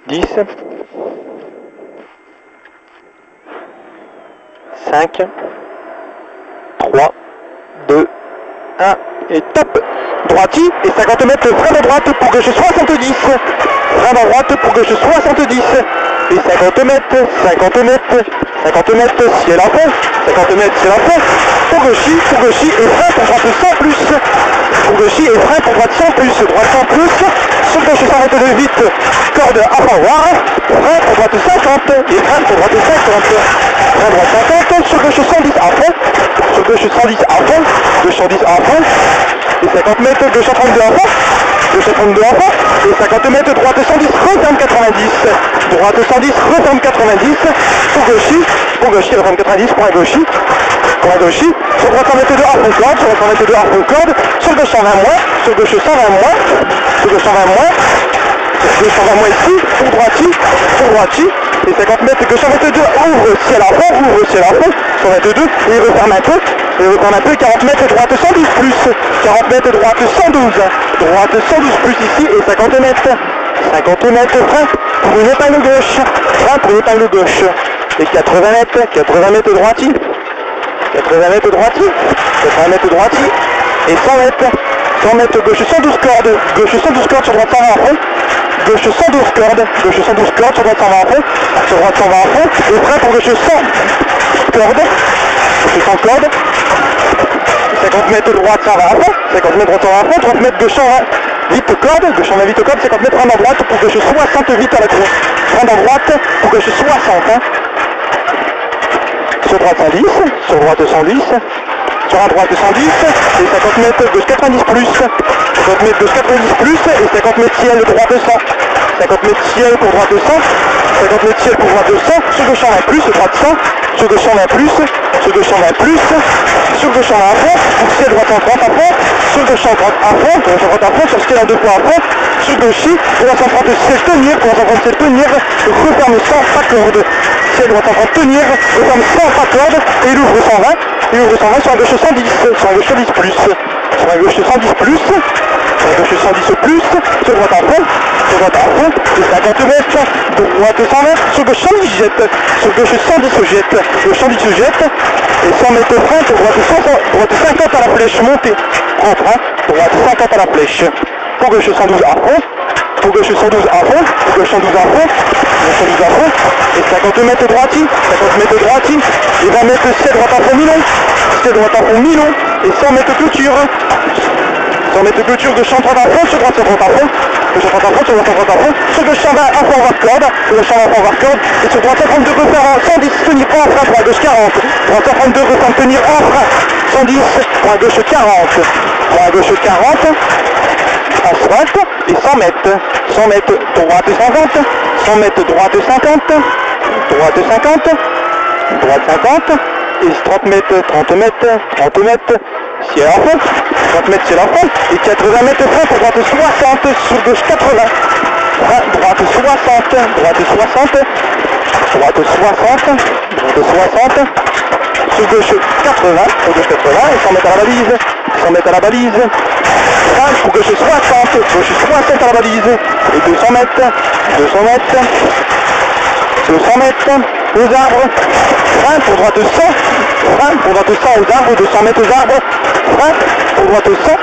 10, 5, 3, 2, 1, et top. Droiti, et 50 mètres, frein de droite pour gauche 70. Frein de droite pour gauche 70. Et 50 mètres, 50 mètres, 50 mètres, ciel à fond. 50 mètres, ciel à fond. Pour gauchi, et frein pour droite 100 plus. Pour gauchi, et frein pour droite 100 plus. Droite 100 plus. Sur gauche 122 vite, corde à revoir. Frein pour droite 50. Et frein pour droite 50. Frein droite 50. Sur gauche 110 à fond. Sur gauche 110 à fond. Gauche 110 à fond. Et 50 mètres, gauche 32 à fond. Gauche 32 à fond. Et 50 mètres, droite 110, referme 90. Droite 110, referme 90. Pour gauchi, referme 90, point gauchi. Point gauchi. Sur droite 100 mètres de à fond corde. Sur droite 100 mètres de à fond corde. Sur gauche 120 moins. Sur gauche 120 moins. Sur gauche 120 moins. Sur gauche 120 moins ici. Pour droiti. Pour droiti. Et 50 mètres, gauche 122, ouvre ciel à fond, ouvre ciel à fond, 122, et il referme un peu, 40 mètres, droite 112 plus, 40 mètres, droite 112, droite 112 plus ici, et 50 mètres, frein pour une épingle gauche, frein pour une épingle gauche, et 80 mètres droiti, 80 mètres droiti, 80 mètres droiti, et 100 mètres, gauche 112 cordes, gauche 112 cordes sur droite 120 à fond, gauche 112 cordes, gauche 112 cordes, sur droite 120 à fond, sur droite 120 à fond, et frein pour gauche 100 cordes, gauche 100 cordes, 50 mètres droite 120 à fond, 50 mètres droite 120 à fond, 30 mètres gauche 120 vite corde, gauche 120 vite corde, 50 mètres frein à droite pour gauche 60 vite à la cour, frein à droite pour gauche 60, hein. Sur droite 110, sur droite 110, sur un droite 110, et 50 mètres gauche 90 plus, 50 mètres gauche 90 plus, et 50 mètres ciel droite 100, 50 mètres ciel pour droite 100, 50 mètres ciel pour droite 100, sur gauche 120 plus, droite 100, sur gauche 120 plus, sur gauche 120 plus, sur gauche 120 à fond, pour ciel droite 130 à fond, sur gauche 130 à fond, gauche 130 à fond, sur ciel en deux fois à fond, sur gauche, pour la 130 ciel tenir, pour la 130 ciel tenir, referme 100 pas corde, ciel droite 130 tenir, referme 100 pas corde, et il ouvre 120, sur la gauche 110, sur la gauche 110 plus, sur la gauche 110 plus, sur la gauche 110 plus, sur droite à fond, et 50 mètres, droite 120, sur gauche 110 jette, sur gauche 110 se jette, gauche 110 se jette, et 100 mètres frein pour droite 50 à la flèche, montée, en frein, droite 50 à la flèche, pour gauche 112 à fond, pour gauche 112 à fond, pour gauche 112 à fond, gauche 112 à fond, et 50 mètres droiti, et 20 mètres ciel droite à fond Milon, et 100 mètres clôture, 100 mètres clôture, gauche 130 à fond, sur droite 130 à fond, gauche 130 à fond, sur droite 130 à fond, sur gauche 120 à fond var corde, sur gauche 120 à fond var corde, et sur droite 132 refaire en 110, tenir en frein pour la gauche 40, droite 132 refaire tenir en frein, 110 pour la gauche 40, pour la gauche 40, asphalte, et 100 mètres, droite 50, 100 mètres droite 50, droite 50, droite 50, et 30 mètres, ciel à fond, 30 mètres ciel à fond, et 80 mètres frein pour droite 60, sur gauche 80, frein, droite 60, sur gauche 80, et 100 mètres à la balise, frein pour gauche 60 à la balise, et 200 mètres, aux arbres, frein pour droite 100, aux arbres, 200 mètres aux arbres, frein pour droite 100,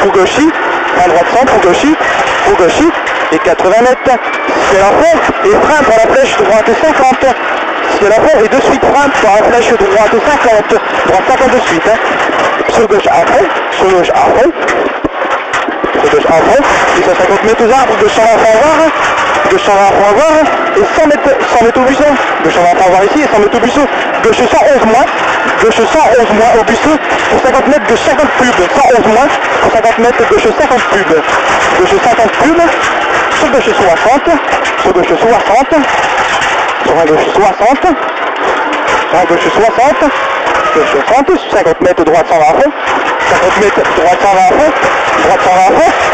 pour gauchi, frein droite 100 pour gauchi, et 80 mètres, ciel à fond, et frein pour la flèche droite 50, ciel à fond, et de suite frein pour la flèche droite 50 de suite, hein. Sur gauche à fond, et 150 mètres aux arbres, gauche 120 à voir, et 100 mètres au buisson, gauche 120 à voir ici, et 100 mètres au buisson, gauche 111 moins, au buisson, pour 50 mètres, gauche 50 pubs, 111 moins, pour 50 mètres, gauche 50 pubs, sur gauche 60, sur un gauche 60, 50 mètres droite 120 à fond, 50 mètres droite 120 à fond,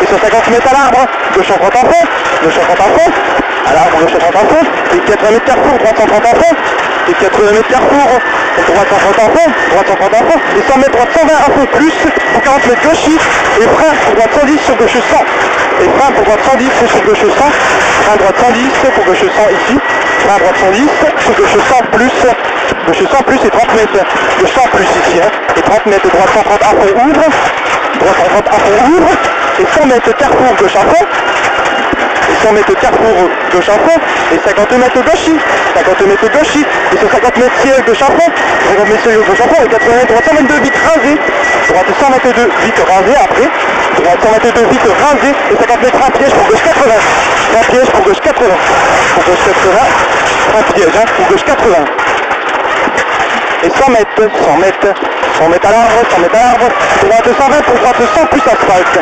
et 150 mètres à l'arbre, gauche 130 à fond, à l'arbre gauche 130 à fond, et 80 mètres carrefour, droite 130 à fond, et 80 mètres carrefour, droite 130 à fond, et 100 mètres droite 120 à fond plus, pour 40 mètres gauche, et frein pour droite 110 sur gauche 100, et frein pour droite 110 sur gauche 100, frein droite 110 pour gauche 100 ici, frein droite 110 sur gauche 100 plus, gauche 100 plus et 30 mètres, gauche 100 plus ici, hein, et 30 mètres droite 130 à fond ouvre, droite 130 à fond ouvre, et 100 mètres carrefour gauche à fond, et 100 mètres carrefour gauche à fond, et 50 mètres gauchis, 50 mètres gauchis, et 150 mètres ciel gauche à fond, 50 mètres ciel gauche à fond, et 80 mètres droite 122 vite rasé, droite 122 vite rasé après, droite 122 vite rasé, et 50 mètres frein piège pour gauche 80, frein piège pour gauche 80, pour gauche 80, frein piège hein, pour gauche 80. Et 100 mètres, 100 mètres, 100 mètres à l'arbre, 100 mètres à l'arbre, droite 120 pour droite 100 plus asphalte,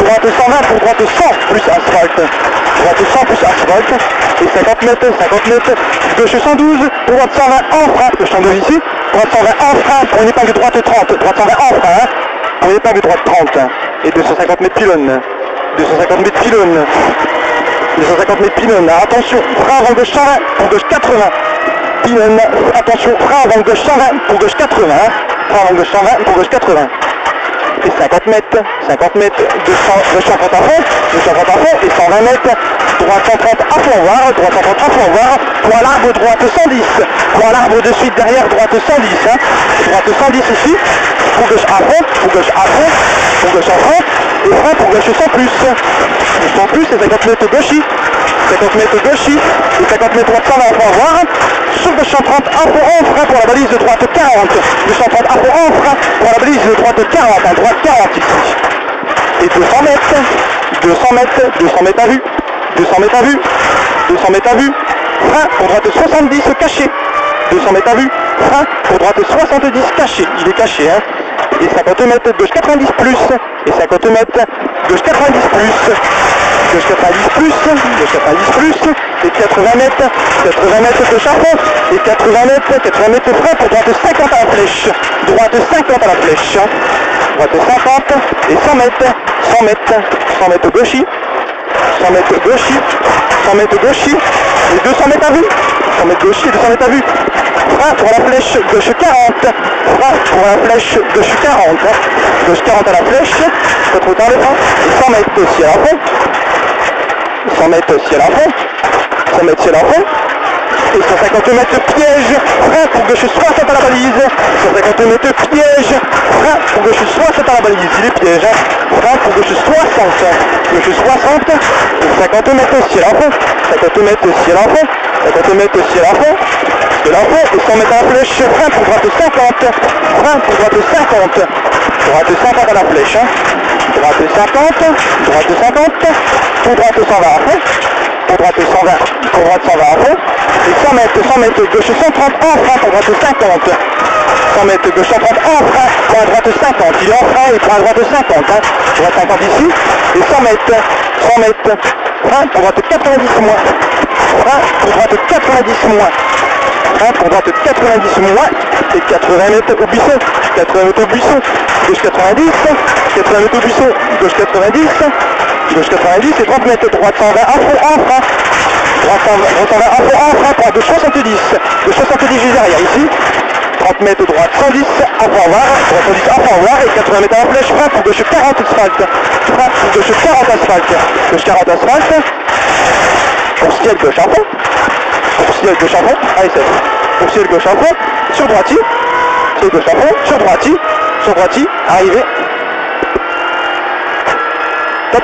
droite 120 pour droite 100 plus asphalte, droite 100 plus asphalte, et 50 mètres, gauche 112, pour droite 120 en frein, gauche 112 ici, droite 120 en frein, pour une épingle droite 30, droite 120 en frein, hein, pour une épingle droite 30, et 250 mètres pylône, 250 mètres pylône, 250 mètres pylône, attention, frein avant gauche 120, pour gauche 80, pylône, attention, frein avant gauche 120 pour gauche 80, hein. Frein avant gauche 120 pour gauche 80. Et 50 mètres, 250 à fond, 250 à fond, et 120 mètres, droite 130 à fond voir, droite 130 à fond voir, pour l'arbre droite 110, pour l'arbre de suite derrière droite 110, hein. Droite 110 ici, pour gauche à fond, pour gauche à fond, pour gauche à fond, et frein pour gauche 100 plus, 100 plus et 50 mètres gauchis, 50 mètres gauchis, et 50 mètres droite 120 à fond voir, sur gauche 130 à fond en frein pour la balise de droite 40, gauche 130 à fond en frein pour la balise de droite 40, à droite 40 ici, et 200 mètres, 200 mètres, 200 mètres à vue, 200 mètres à vue, 200 mètres à vue, frein pour droite 70 caché, 200 mètres à vue, frein pour droite 70 caché, il est caché, hein, et 50 mètres gauche 90 plus, et 50 mètres gauche 90 plus, gauche 90 plus, gauche 90 plus, et 80 mètres gauche à fond, et 80 mètres frein pour droite 50 à la flèche, droite 50 à la flèche, droite 50, et 100 mètres, 100 mètres, 100 mètres gauchis, 100 mètres gauchis, 100 mètres gauchis, et 200 mètres à vue, 100 mètres gauchis et 200 mètres à vue, frein pour la flèche gauche 40, frein pour la flèche gauche 40, gauche 40 à la flèche, pas trop tard le frein, et 100 mètres ciel à fond, 100 mètres ciel à fond, 100 mètres ciel à fond, et 150 mètres piège, frein pour gauche 60 à la balise, 150 mètres piège, frein pour gauche 60 à la balise, il est piège, hein. Frein pour gauche 60, gauche 60, et 50 mètres ciel à fond, 50 mètres ciel à fond, 50 mètres ciel à fond, et 100 mètres à la flèche, frein pour droite 50, frein pour droite 50, droite 50 à la flèche, hein. Droite 50, droite 50, pour droite 120 à fond, pour droite 120, pour droite 120 à fond, et 100 mètres gauche 130 en frein pour droite 50, 100 mètres gauche 130 en frein pour la droite 50, il est en frein et pour la droite 50, hein. Droite 50 ici, et 100 mètres, frein pour droite 90 moins, frein pour droite 90 moins, frein pour droite 90 moins, et 80 mètres au buisson, 80 mètres au buisson, gauche 90, 80 mètres au buisson, gauche 90, gauche 90 et 30 mètres droite 120 à fond en frein, droite 120 à fond en frein pour la gauche 70, gauche 70 juste derrière ici, 30 mètres droite 110 à fond voir, droite 110 à fond voir, et 80 mètres à la flèche, frein pour gauche 40 asphalte, frein pour gauche 40 asphalte, gauche 40 asphalte, pour ciel gauche à fond, pour ciel gauche à fond, allez c'est bon, pour ciel gauche à fond, sur droitier, ciel gauche à fond, sur droitier, arrivé, top.